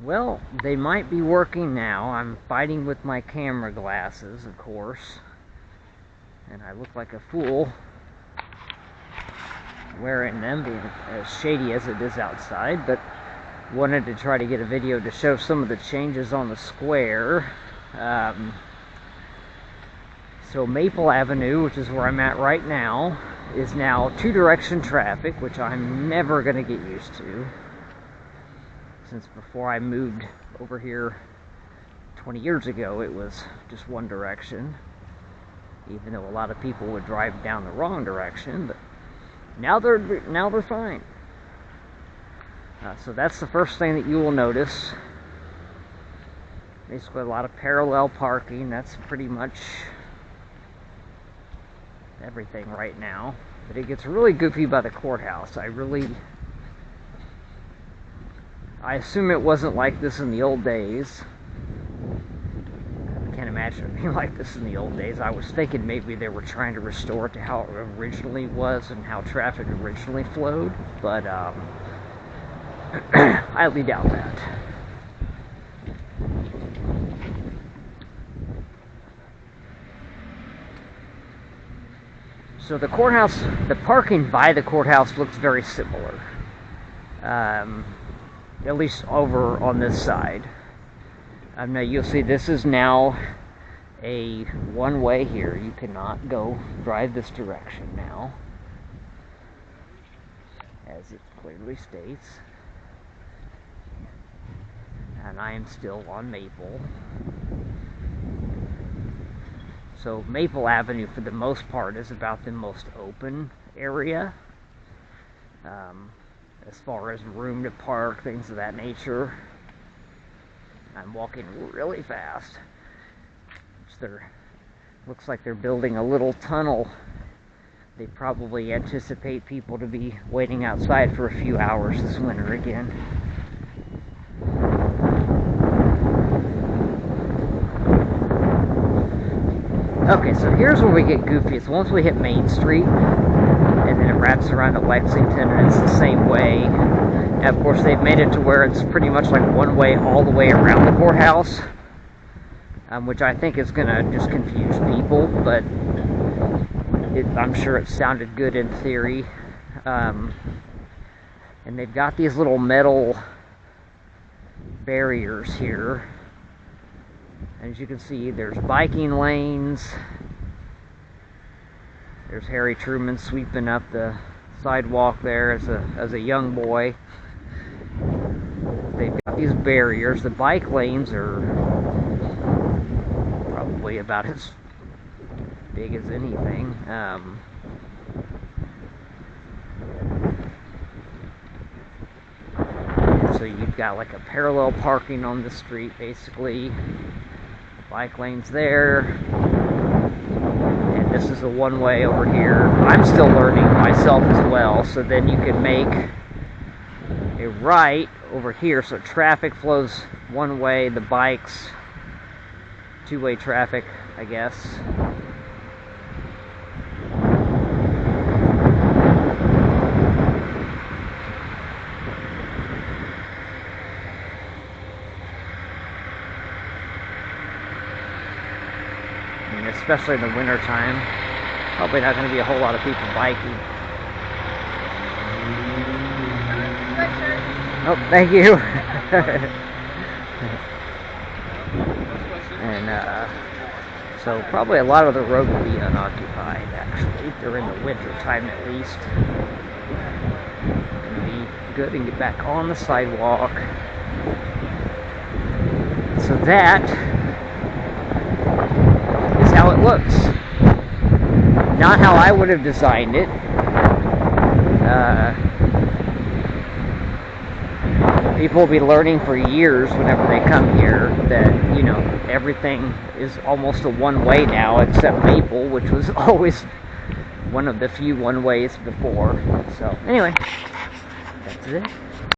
Well, they might be working now. I'm fighting with my camera glasses, of course. And I look like a fool wearing them, being as shady as it is outside. But wanted to try to get a video to show some of the changes on the square. So Maple Avenue, which is where I'm at right now, is now two-direction traffic, which I'm never going to get used to. Since before I moved over here 20 years ago, it was just one direction. Even though a lot of people would drive down the wrong direction, but now they're fine. So that's the first thing that you will notice. Basically, a lot of parallel parking. That's pretty much everything right now. But it gets really goofy by the courthouse. I assume it wasn't like this in the old days. I can't imagine it being like this in the old days. I was thinking maybe they were trying to restore it to how it originally was and how traffic originally flowed, but I highly doubt that. So the courthouse, the parking by the courthouse looks very similar. At least over on this side. Now you'll see this is now a one-way here. You cannot go drive this direction now, as it clearly states. And I am still on Maple. So Maple Avenue, for the most part, is about the most open area. As far as room to park, things of that nature. I'm walking really fast. Looks like they're building a little tunnel. They probably anticipate people to be waiting outside for a few hours this winter again. Okay, so here's where we get goofy. It's once we hit Main Street, and then it wraps around to Lexington, and it's the same way. And of course, they've made it to where it's pretty much like one way all the way around the courthouse, which I think is going to just confuse people, but I'm sure it sounded good in theory. And they've got these little metal barriers here. As you can see, there's biking lanes. There's Harry Truman sweeping up the sidewalk there as a young boy. They've got these barriers. The bike lanes are probably about as big as anything. So you've got like a parallel parking on the street, basically. Bike lanes there. And this is a one-way over here. I'm still learning myself as well. So then you can make a right over here, so traffic flows one way, the bikes two-way traffic, I guess. And especially in the winter time, probably not going to be a whole lot of people biking. Oh, thank you. And so probably a lot of the road will be unoccupied, actually, during the winter time at least. It'll be good and get back on the sidewalk. So that is how it looks. Not how I would have designed it. People will be learning for years whenever they come here that, you know, everything is almost a one-way now, except Maple, which was always one of the few one-ways before. So, anyway, that's it.